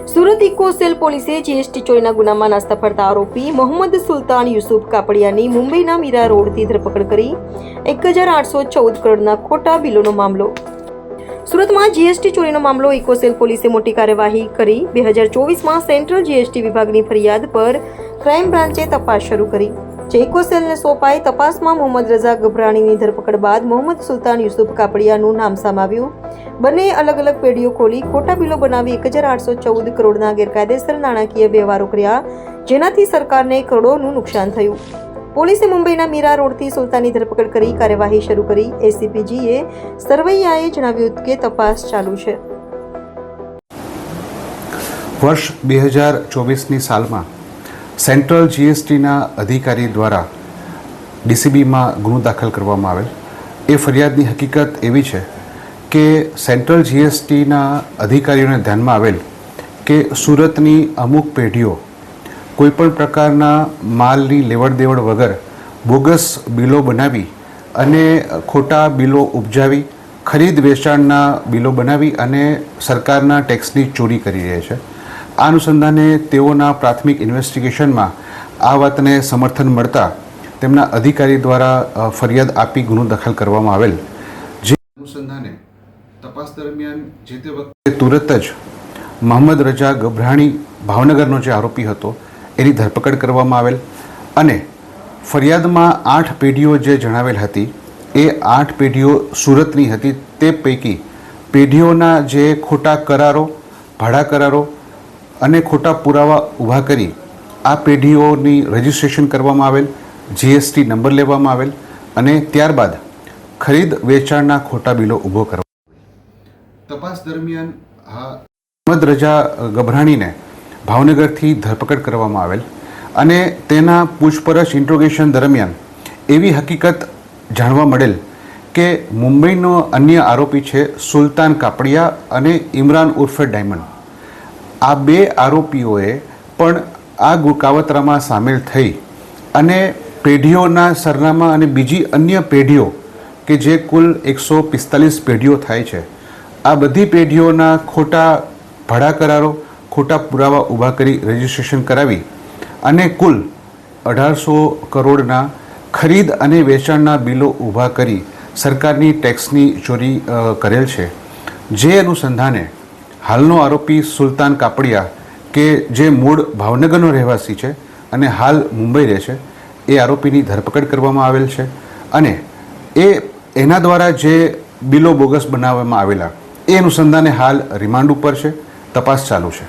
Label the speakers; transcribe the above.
Speaker 1: Surat eco cell પોલીસે GST ચોરીના ગુનામાં નાસ્તા ફરતા આરોપી મોહમ્મદ સુલતાન યુસુફ કાપડિયાની મુંબઈના મીરા રોડથી ધરપકડ કરી 1814 કરોડના ખોટા બિલોનો મામલો. સુરતમાં જીએસટી ચોરીનો મામલો ઇકોસેલ પોલીસે મોટી કાર્યવાહી કરી 2024માં સેન્ટ્રલ જીએસટી વિભાગની ફરિયાદ પર ક્રાઇમ બ્રાન્ચે તપાસ શરૂ કરી. જે ઇકોસેલને સોંપાઈ તપાસમાં મોહમ્મદ રજા ગભરાણીની ધરપકડ બાદ મોહમ્મદ સુલતાન યુસુફ કાપડિયાનું નામ સામે આવ્યું. બંને અલગ અલગ પેઢીઓ ખોલી ખોટા બિલો બનાવી 1814 કરોડના ગેરકાયદેસર નાણાકીય વ્યવહારો કર્યા, જેનાથી સરકારને કરોડોનું નુકસાન થયું. પોલીસે મુંબઈના મીરા રોડથી સુલતાનની ધરપકડ કરી કાર્યવાહી શરૂ કરી. એસીપીજીએ સરવૈયાએ જણાવ્યું કે તપાસ ચાલુ છે.
Speaker 2: વર્ષ 2024ની સાલમાં સેન્ટ્રલ જીએસટીના અધિકારી દ્વારા ડીસીબીમાં ગુનો દાખલ કરવામાં આવેલ. એ ફરિયાદની હકીકત એવી છે કે સેન્ટ્રલ જીએસટીના અધિકારીઓને ધ્યાનમાં આવેલ કે સુરતની અમુક પેઢીઓ કોઈપણ પ્રકારના માલની લેવડ દેવડ વગર બોગસ બિલો બનાવી અને ખોટા બિલો ઉપજાવી ખરીદ વેચાણના બિલો બનાવી અને સરકારના ટેક્સની ચોરી કરી રહી છે. આ અનુસંધાને તેઓના પ્રાથમિક ઇન્વેસ્ટિગેશનમાં આ વાતને સમર્થન મળતા તેમના અધિકારી દ્વારા ફરિયાદ આપી ગુનો દાખલ કરવામાં આવેલ. જે અનુસંધાને તપાસ દરમિયાન જે તે વખતે તુરત જ મોહમ્મદ રજા ગભરાણી ભાવનગરનો જે આરોપી હતો એની ધરપકડ કરવામાં આવેલ અને ફરિયાદમાં 8 પેઢીઓ જે જણાવેલ હતી એ 8 પેઢીઓ સુરતની હતી. તે પૈકી પેઢીઓના જે ખોટા કરારો, ભાડા કરારો અને ખોટા પુરાવા ઊભા કરી આ પેઢીઓની રજિસ્ટ્રેશન કરવામાં આવેલ, જીએસટી નંબર લેવામાં આવેલ અને ત્યારબાદ ખરીદ વેચાણના ખોટા બિલો ઊભો કરવા. તપાસ દરમિયાન મોહમ્મદ રજા ગભરાણીને ભાવનગરથી ધરપકડ કરવામાં આવેલ અને તેના પૂછપરછ ઇન્ટ્રોગેશન દરમિયાન એવી હકીકત જાણવા મળેલ કે મુંબઈનો અન્ય આરોપી છે સુલતાન કાપડિયા અને ઇમરાન ઉર્ફે ડાયમંડ. આ 2 આરોપીઓએ પણ આ કાવતરામાં સામેલ થઈ અને પેઢીઓના સરનામા અને બીજી અન્ય પેઢીઓ કે જે કુલ 145 પેઢીઓ થાય છે, આ બધી પેઢીઓના ખોટા ભાડા કરારો, ખોટા પુરાવા ઊભા કરી રજિસ્ટ્રેશન કરાવી અને કુલ 1800 કરોડના ખરીદ અને વેચાણના બિલો ઊભા કરી સરકારની ટેક્સની ચોરી કરેલ છે. જે અનુસંધાને હાલનો આરોપી સુલતાન કાપડિયા કે જે મૂળ ભાવનગરનો રહેવાસી છે અને હાલ મુંબઈ રહે છે, એ આરોપીની ધરપકડ કરવામાં આવેલ છે અને એના દ્વારા જે બિલો બોગસ બનાવવામાં આવેલા એ અનુસંધાને હાલ રિમાન્ડ ઉપર છે. તપાસ ચાલુ છે.